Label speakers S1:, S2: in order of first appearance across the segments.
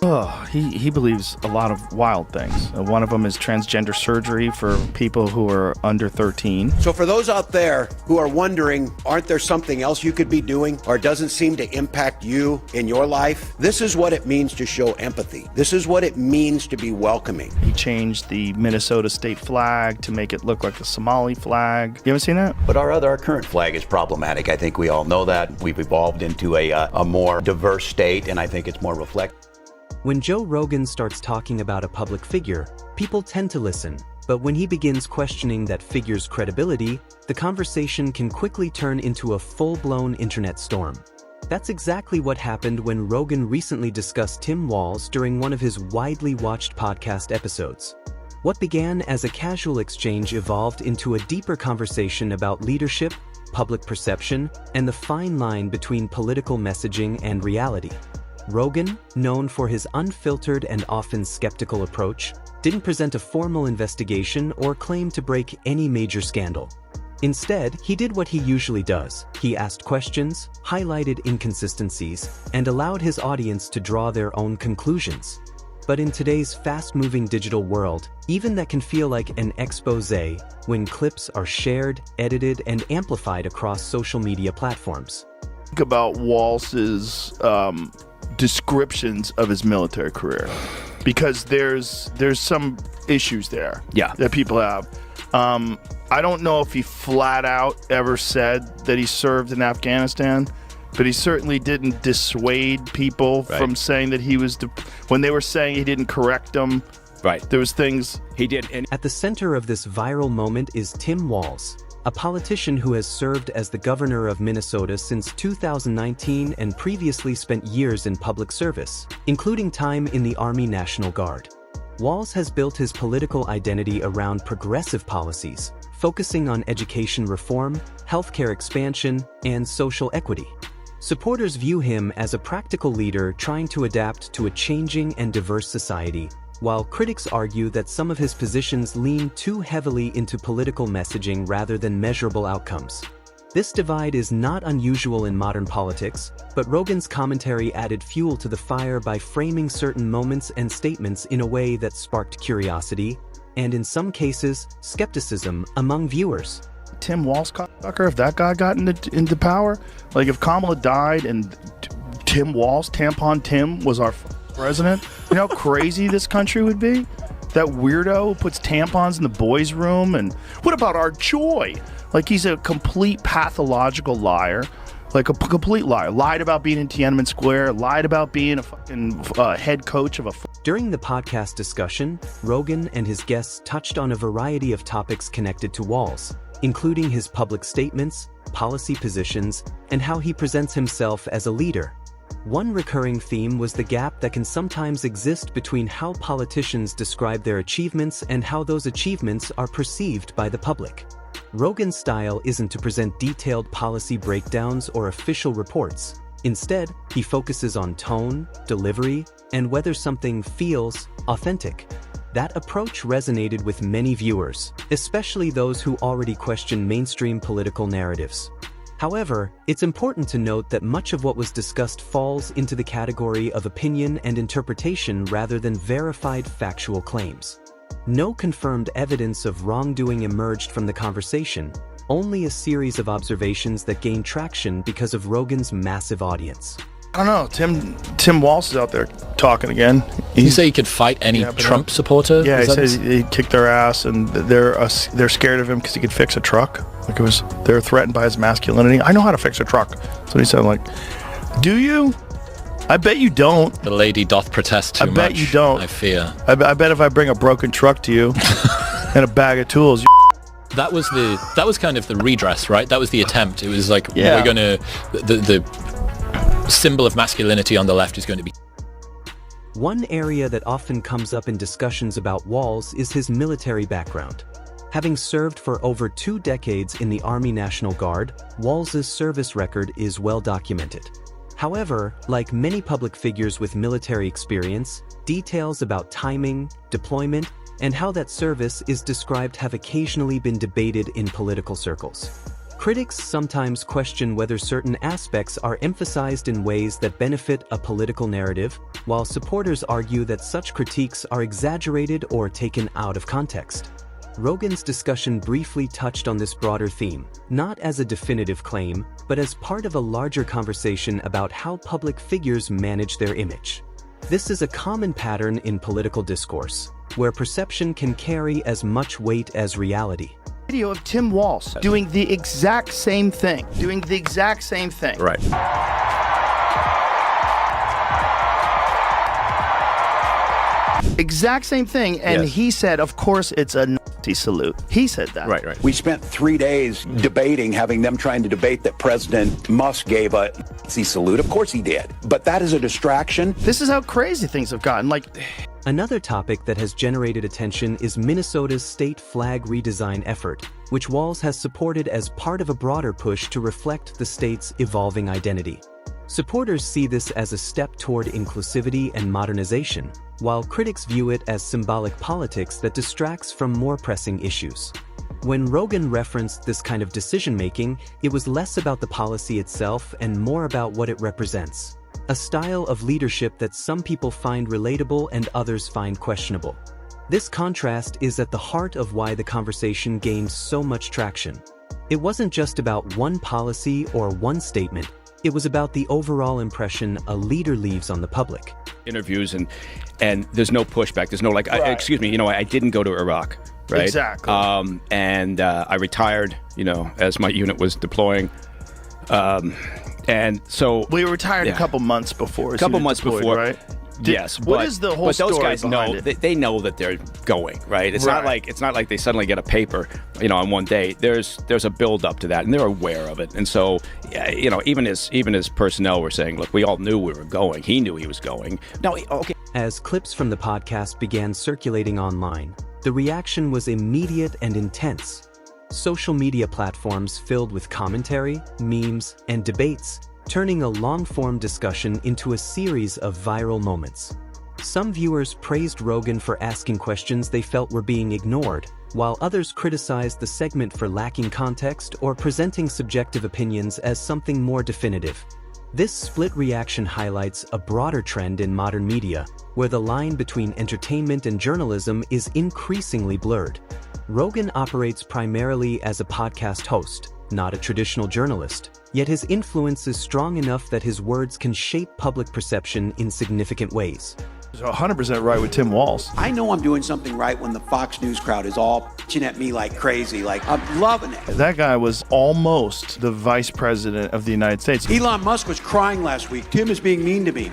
S1: Oh, he believes a lot of wild things. One of them is transgender surgery for people who are under 13.
S2: So for those out there who are wondering, aren't there something else you could be doing or doesn't seem to impact you in your life? This is what it means to show empathy. This is what it means to be welcoming.
S1: He changed the Minnesota state flag to make it look like the Somali flag. You haven't seen that?
S2: But our current flag is problematic. I think we all know that. We've evolved into a more diverse state, and I think it's more reflective.
S3: When Joe Rogan starts talking about a public figure, people tend to listen. But when he begins questioning that figure's credibility, the conversation can quickly turn into a full-blown internet storm. That's exactly what happened when Rogan recently discussed Tim Walz during one of his widely watched podcast episodes. What began as a casual exchange evolved into a deeper conversation about leadership, public perception, and the fine line between political messaging and reality. Rogan, known for his unfiltered and often skeptical approach, didn't present a formal investigation or claim to break any major scandal. Instead, he did what he usually does. He asked questions, highlighted inconsistencies, and allowed his audience to draw their own conclusions. But in today's fast-moving digital world, even that can feel like an exposé when clips are shared, edited, and amplified across social media platforms.
S1: Think about Walz's descriptions of his military career, because there's some issues there that people have. I don't know if he flat out ever said that he served in Afghanistan, but he certainly didn't dissuade people from saying that he was when they were saying he didn't correct them.
S4: Right.
S1: There was things
S4: he did.
S3: At the center of this viral moment is Tim Walz, a politician who has served as the governor of Minnesota since 2019 and previously spent years in public service, including time in the Army National Guard. Walz has built his political identity around progressive policies, focusing on education reform, healthcare expansion, and social equity. Supporters view him as a practical leader trying to adapt to a changing and diverse society, while critics argue that some of his positions lean too heavily into political messaging rather than measurable outcomes. This divide is not unusual in modern politics, but Rogan's commentary added fuel to the fire by framing certain moments and statements in a way that sparked curiosity, and in some cases, skepticism among viewers.
S1: Tim Walz, if that guy got into power, like if Kamala died and Tim Walz, Tampon Tim, was our president, you know how crazy this country would be? That weirdo who puts tampons in the boys' room. And what about our joy? Like, he's a complete pathological liar. Like a complete liar. Lied about being in Tiananmen Square, lied about being a fucking head coach of a...
S3: During the podcast discussion, Rogan and his guests touched on a variety of topics connected to Walz, including his public statements, policy positions, and how he presents himself as a leader. One recurring theme was the gap that can sometimes exist between how politicians describe their achievements and how those achievements are perceived by the public. Rogan's style isn't to present detailed policy breakdowns or official reports. Instead, he focuses on tone, delivery, and whether something feels authentic. That approach resonated with many viewers, especially those who already question mainstream political narratives. However, it's important to note that much of what was discussed falls into the category of opinion and interpretation rather than verified factual claims. No confirmed evidence of wrongdoing emerged from the conversation, only a series of observations that gained traction because of Rogan's massive audience.
S1: I don't know. Tim Walz is out there talking again.
S4: You say he could fight any Trump supporter?
S1: Yeah, he says he'd kick their ass, and they're scared of him because he could fix a truck. Like they're threatened by his masculinity. I know how to fix a truck. That's what he said. I'm like, do you? I bet you don't.
S4: The lady doth protest too much.
S1: I bet you don't.
S4: I fear.
S1: I bet if I bring a broken truck to you and a bag of tools,
S4: that was kind of the redress, right? That was the attempt. It was like, we're gonna the symbol of masculinity on the left is going to be.
S3: One area that often comes up in discussions about Walz is his military background. Having served for over 2 decades in the Army National Guard, Walz's service record is well documented. However, like many public figures with military experience, details about timing, deployment, and how that service is described have occasionally been debated in political circles. Critics sometimes question whether certain aspects are emphasized in ways that benefit a political narrative, while supporters argue that such critiques are exaggerated or taken out of context. Rogan's discussion briefly touched on this broader theme, not as a definitive claim, but as part of a larger conversation about how public figures manage their image. This is a common pattern in political discourse, where perception can carry as much weight as reality.
S1: Video of Tim Walz doing the exact same thing.
S5: Right.
S1: Exact same thing, and
S5: Yes.
S1: he said, of course, it's a Nazi salute. He said that.
S5: Right.
S2: We spent 3 days debating, having them trying to debate that President Musk gave a Nazi salute. Of course he did. But that is a distraction.
S1: This is how crazy things have gotten. Like,
S3: Another topic that has generated attention is Minnesota's state flag redesign effort, which Walz has supported as part of a broader push to reflect the state's evolving identity. Supporters see this as a step toward inclusivity and modernization, while critics view it as symbolic politics that distracts from more pressing issues. When Rogan referenced this kind of decision-making, it was less about the policy itself and more about what it represents. A style of leadership that some people find relatable and others find questionable. This contrast is at the heart of why the conversation gained so much traction. It wasn't just about one policy or one statement. It was about the overall impression a leader leaves on the public.
S5: Interviews and there's no pushback. There's no like,
S1: Right.
S5: excuse me, I didn't go to Iraq, right?
S1: Exactly.
S5: And I retired, as my unit was deploying. And so
S1: we retired
S5: Yeah.
S1: a couple months before.
S5: a couple
S1: you
S5: months
S1: deployed,
S5: before,
S1: right?
S5: Yes,
S1: What
S5: but,
S1: is the whole
S5: but those
S1: story
S5: guys
S1: behind
S5: know
S1: it?
S5: they know that they're going, right? It's not
S1: Right.
S5: like they suddenly get a paper, on one day. There's a build up to that, and they're aware of it. And so, even as personnel were saying, look, we all knew we were going. He knew he was going. No, okay.
S3: As clips from the podcast began circulating online, the reaction was immediate and intense. Social media platforms filled with commentary, memes, and debates, turning a long-form discussion into a series of viral moments. Some viewers praised Rogan for asking questions they felt were being ignored, while others criticized the segment for lacking context or presenting subjective opinions as something more definitive. This split reaction highlights a broader trend in modern media, where the line between entertainment and journalism is increasingly blurred. Rogan operates primarily as a podcast host, not a traditional journalist, yet his influence is strong enough that his words can shape public perception in significant ways.
S1: So 100% right with Tim Walz.
S2: I know I'm doing something right when the Fox News crowd is all pitching at me like crazy. Like, I'm loving it.
S1: That guy was almost the vice president of the United States.
S2: Elon Musk was crying last week. Tim is being mean to me,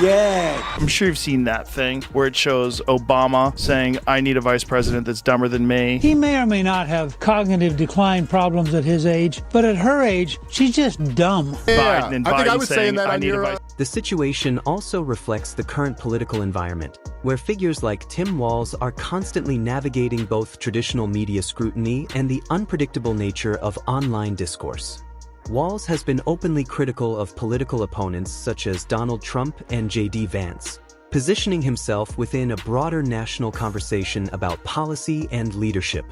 S2: yeah.
S1: I'm sure you've seen that thing where it shows Obama saying, I need a vice president that's dumber than me.
S6: He may or may not have cognitive decline problems at his age, but at her age, she's just dumb.
S1: Biden and
S7: I think
S1: Biden
S7: I was saying that
S1: I
S7: on
S1: need a
S7: your
S1: vice.
S3: The situation also reflects the current political environment, where figures like Tim Walz are constantly navigating both traditional media scrutiny and the unpredictable nature of online discourse. Walz has been openly critical of political opponents such as Donald Trump and J.D. Vance, positioning himself within a broader national conversation about policy and leadership.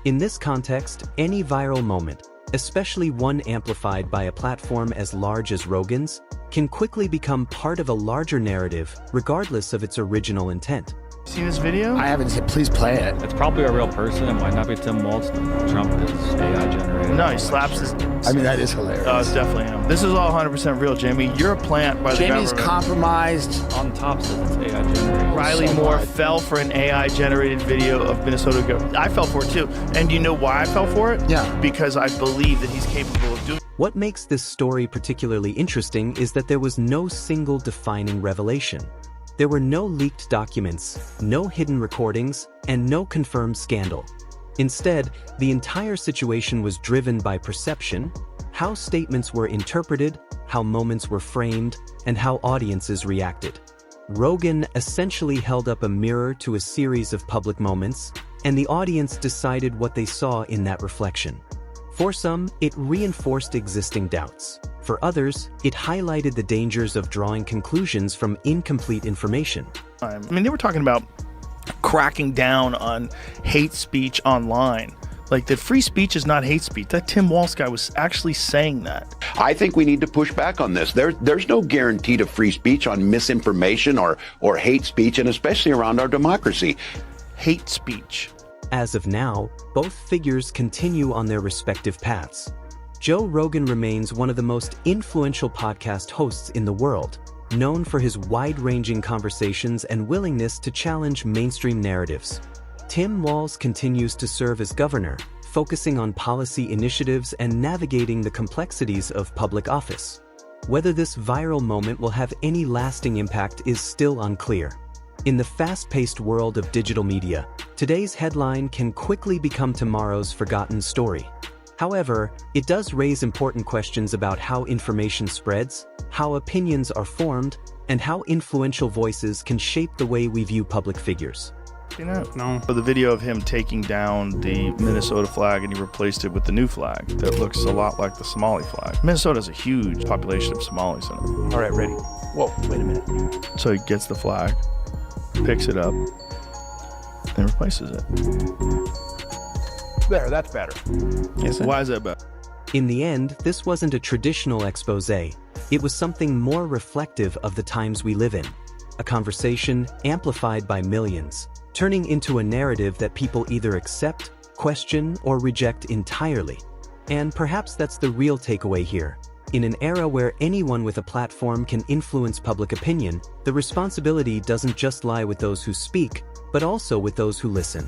S3: In this context, any viral moment, especially one amplified by a platform as large as Rogan's, can quickly become part of a larger narrative, regardless of its original intent.
S1: Seen this video?
S7: I haven't said, please play it.
S8: It's probably a real person. It might not be Tim Walz. Trump is AI generated.
S1: No, he slaps his.
S7: I mean, that is hilarious.
S1: Oh, it's definitely him. This is all 100% real, Jamie. You're a plant by the
S7: Jamie's
S1: government.
S7: compromised.
S8: On top says it's AI generated.
S1: Riley
S7: so
S1: Moore
S7: much.
S1: fell for an AI-generated video of Minnesota government. I fell for it too. And do you know why I fell for it?
S7: Yeah.
S1: Because I believe that he's capable of doing.
S3: What makes this story particularly interesting is that there was no single defining revelation. There were no leaked documents, no hidden recordings, and no confirmed scandal. Instead, the entire situation was driven by perception, how statements were interpreted, how moments were framed, and how audiences reacted. Rogan essentially held up a mirror to a series of public moments, and the audience decided what they saw in that reflection. For some, it reinforced existing doubts. For others, it highlighted the dangers of drawing conclusions from incomplete information.
S1: I mean, they were talking about cracking down on hate speech online. Like, that free speech is not hate speech. That Tim Walz guy was actually saying that.
S9: I think we need to push back on this. There's no guarantee to free speech on misinformation or hate speech, and especially around our democracy.
S1: Hate speech.
S3: As of now, both figures continue on their respective paths. Joe Rogan remains one of the most influential podcast hosts in the world, known for his wide-ranging conversations and willingness to challenge mainstream narratives. Tim Walz continues to serve as governor, focusing on policy initiatives and navigating the complexities of public office. Whether this viral moment will have any lasting impact is still unclear. In the fast-paced world of digital media, today's headline can quickly become tomorrow's forgotten story. However, it does raise important questions about how information spreads, how opinions are formed, and how influential voices can shape the way we view public figures.
S1: You know?
S8: No.
S1: For the video of him taking down the Minnesota flag and he replaced it with the new flag that looks a lot like the Somali flag. Minnesota has a huge population of Somalis in it. All right, ready. Whoa, wait a minute. So he gets the flag, picks it up, and replaces it. There, that's better.
S7: Yes,
S1: Why is that better?
S3: In the end, this wasn't a traditional expose. It was something more reflective of the times we live in. A conversation amplified by millions, turning into a narrative that people either accept, question, or reject entirely. And perhaps that's the real takeaway here. In an era where anyone with a platform can influence public opinion, the responsibility doesn't just lie with those who speak, but also with those who listen.